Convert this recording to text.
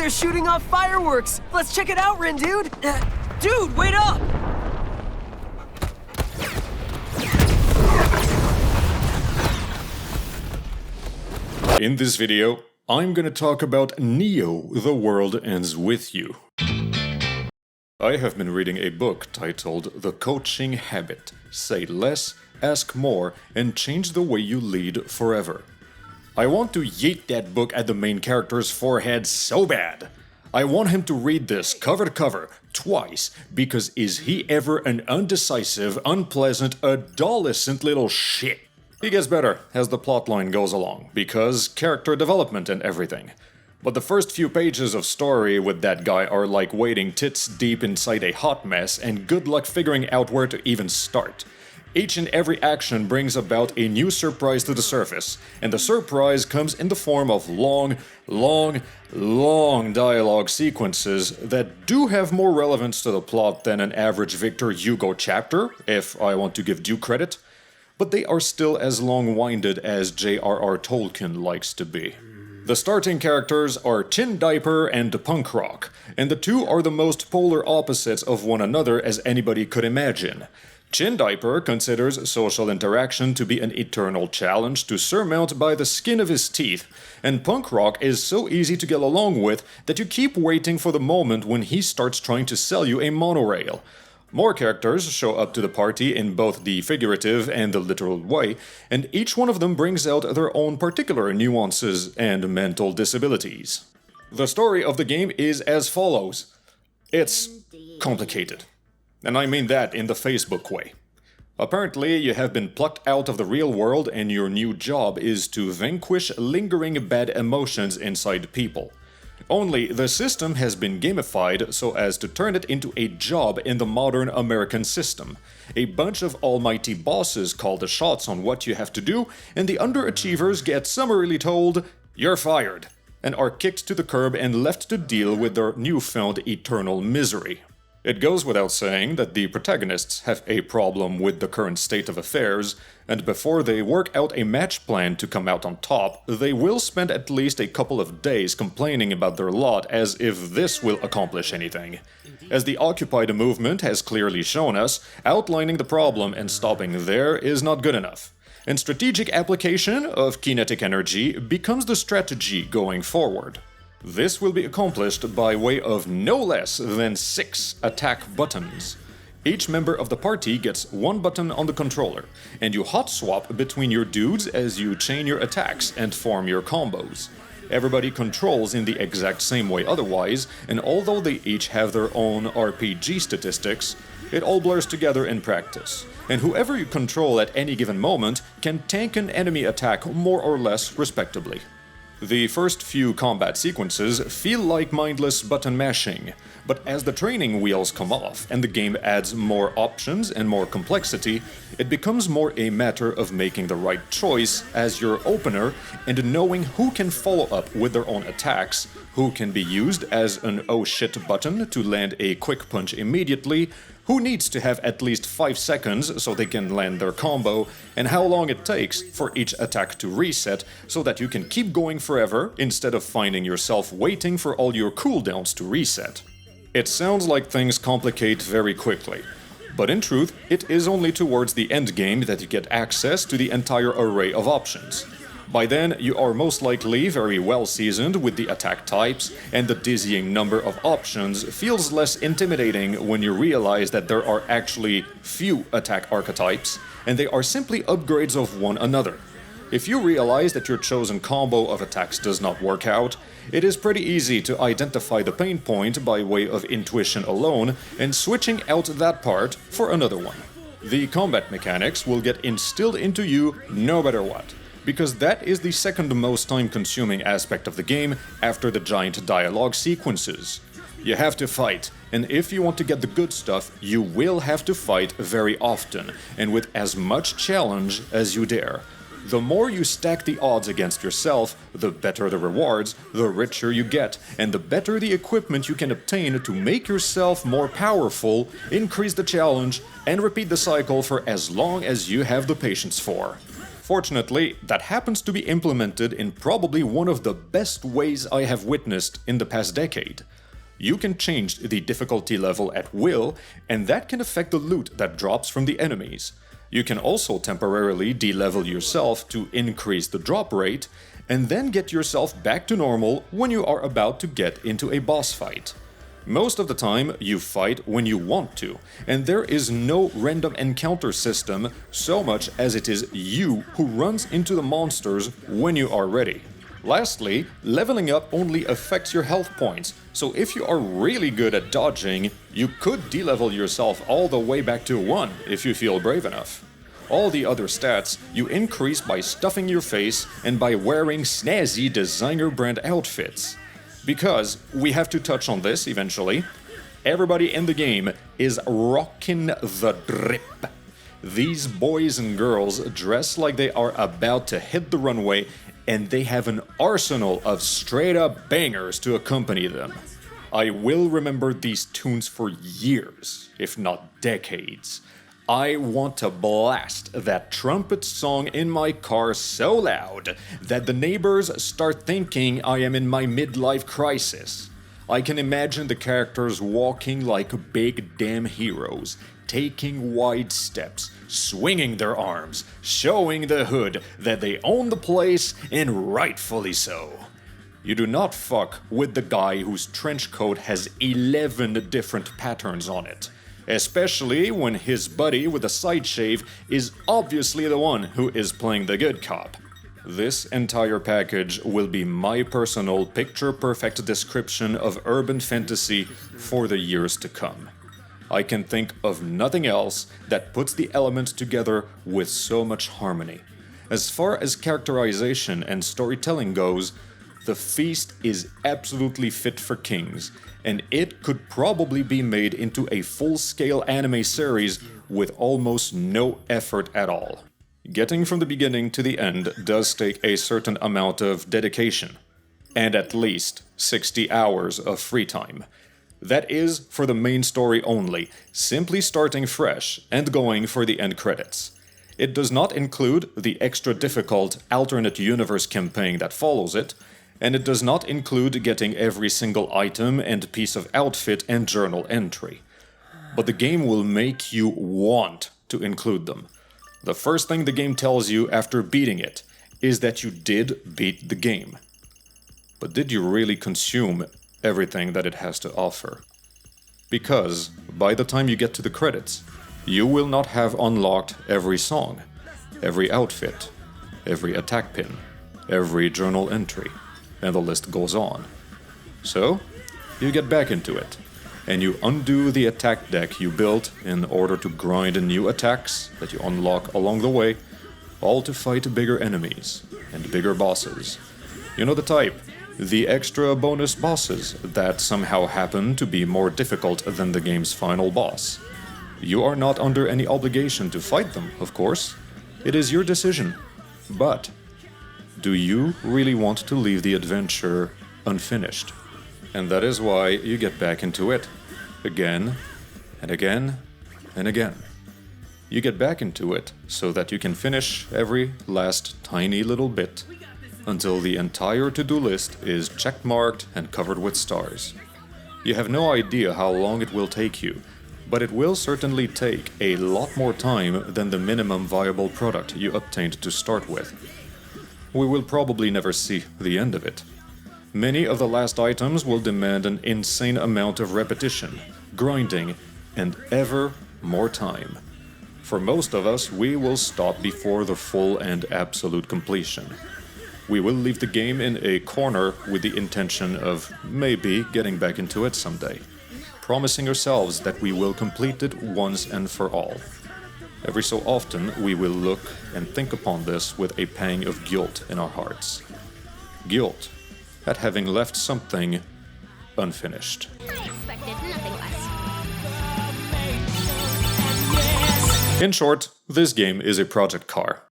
they're shooting off fireworks! Let's check it out, Rin, dude! Dude, wait up! In this video, I'm gonna talk about Neo, The World Ends With You. I have been reading a book titled The Coaching Habit. Say less, ask more, and change the way you lead forever. I want to yeet that book at the main character's forehead so bad. I want him to read this cover to cover, twice, because is he ever an undecisive, unpleasant, adolescent little shit? He gets better as the plotline goes along, because character development and everything. But the first few pages of story with that guy are like wading tits deep inside a hot mess, and good luck figuring out where to even start. Each and every action brings about a new surprise to the surface, and the surprise comes in the form of long dialogue sequences that do have more relevance to the plot than an average Victor Hugo chapter, if I want to give due credit, but they are still as long-winded as J.R.R. Tolkien likes to be. The starting characters are Chin Diaper and Punk Rock, and the two are the most polar opposites of one another as anybody could imagine. Chin Diaper considers social interaction to be an eternal challenge to surmount by the skin of his teeth, and Punk Rock is so easy to get along with that you keep waiting for the moment when he starts trying to sell you a monorail. More characters show up to the party in both the figurative and the literal way, and each one of them brings out their own particular nuances and mental disabilities. The story of the game is as follows. It's complicated. And I mean that in the Facebook way. Apparently, you have been plucked out of the real world and your new job is to vanquish lingering bad emotions inside people. Only the system has been gamified so as to turn it into a job in the modern American system. A bunch of almighty bosses call the shots on what you have to do, and the underachievers get summarily told, "You're fired," and are kicked to the curb and left to deal with their newfound eternal misery. It goes without saying that the protagonists have a problem with the current state of affairs, and before they work out a match plan to come out on top, they will spend at least a couple of days complaining about their lot as if this will accomplish anything. As the Occupy movement has clearly shown us, outlining the problem and stopping there is not good enough. And strategic application of kinetic energy becomes the strategy going forward. This will be accomplished by way of no less than 6 attack buttons. Each member of the party gets one button on the controller, and you hot swap between your dudes as you chain your attacks and form your combos. Everybody controls in the exact same way otherwise, and although they each have their own RPG statistics, it all blurs together in practice. And whoever you control at any given moment can tank an enemy attack more or less respectably. The first few combat sequences feel like mindless button mashing, but as the training wheels come off and the game adds more options and more complexity, it becomes more a matter of making the right choice as your opener and knowing who can follow up with their own attacks, who can be used as an oh shit button to land a quick punch immediately, who needs to have at least 5 seconds so they can land their combo, and how long it takes for each attack to reset so that you can keep going forever instead of finding yourself waiting for all your cooldowns to reset. It sounds like things complicate very quickly, but in truth, it is only towards the endgame that you get access to the entire array of options. By then, you are most likely very well seasoned with the attack types, and the dizzying number of options feels less intimidating when you realize that there are actually few attack archetypes, and they are simply upgrades of one another. If you realize that your chosen combo of attacks does not work out, it is pretty easy to identify the pain point by way of intuition alone and switching out that part for another one. The combat mechanics will get instilled into you no matter what, because that is the second most time-consuming aspect of the game after the giant dialogue sequences. You have to fight, and if you want to get the good stuff, you will have to fight very often, and with as much challenge as you dare. The more you stack the odds against yourself, the better the rewards, the richer you get, and the better the equipment you can obtain to make yourself more powerful, increase the challenge, and repeat the cycle for as long as you have the patience for. Fortunately, that happens to be implemented in probably one of the best ways I have witnessed in the past decade. You can change the difficulty level at will, and that can affect the loot that drops from the enemies. You can also temporarily de-level yourself to increase the drop rate, and then get yourself back to normal when you are about to get into a boss fight. Most of the time, you fight when you want to, and there is no random encounter system so much as it is you who runs into the monsters when you are ready. Lastly, leveling up only affects your health points, so if you are really good at dodging, you could de-level yourself all the way back to 1 if you feel brave enough. All the other stats you increase by stuffing your face and by wearing snazzy designer brand outfits. Because, we have to touch on this eventually, everybody in the game is rockin' the drip. These boys and girls dress like they are about to hit the runway, and they have an arsenal of straight-up bangers to accompany them. I will remember these tunes for years, if not decades. I want to blast that trumpet song in my car so loud that the neighbors start thinking I am in my midlife crisis. I can imagine the characters walking like big damn heroes, taking wide steps, swinging their arms, showing the hood that they own the place, and rightfully so. You do not fuck with the guy whose trench coat has 11 different patterns on it. Especially when his buddy with a side shave is obviously the one who is playing the good cop. This entire package will be my personal picture-perfect description of urban fantasy for the years to come. I can think of nothing else that puts the elements together with so much harmony. As far as characterization and storytelling goes, the feast is absolutely fit for kings, and it could probably be made into a full-scale anime series with almost no effort at all. Getting from the beginning to the end does take a certain amount of dedication, and at least 60 hours of free time. That is for the main story only, simply starting fresh and going for the end credits. It does not include the extra difficult alternate universe campaign that follows it, and it does not include getting every single item and piece of outfit and journal entry. But the game will make you want to include them. The first thing the game tells you after beating it is that you did beat the game. But did you really consume everything that it has to offer? Because by the time you get to the credits, you will not have unlocked every song, every outfit, every attack pin, every journal entry, and the list goes on. So, you get back into it, and you undo the attack deck you built in order to grind new attacks that you unlock along the way, all to fight bigger enemies and bigger bosses. You know the type, the extra bonus bosses that somehow happen to be more difficult than the game's final boss. You are not under any obligation to fight them, of course. It is your decision. But do you really want to leave the adventure unfinished? And that is why you get back into it. Again, and again, and again. You get back into it so that you can finish every last tiny little bit until the entire to-do list is checkmarked and covered with stars. You have no idea how long it will take you, but it will certainly take a lot more time than the minimum viable product you obtained to start with. We will probably never see the end of it. Many of the last items will demand an insane amount of repetition, grinding, and ever more time. For most of us, we will stop before the full and absolute completion. We will leave the game in a corner with the intention of maybe getting back into it someday, promising ourselves that we will complete it once and for all. Every so often, we will look and think upon this with a pang of guilt in our hearts. Guilt at having left something unfinished. I expected nothing less. In short, this game is a project car.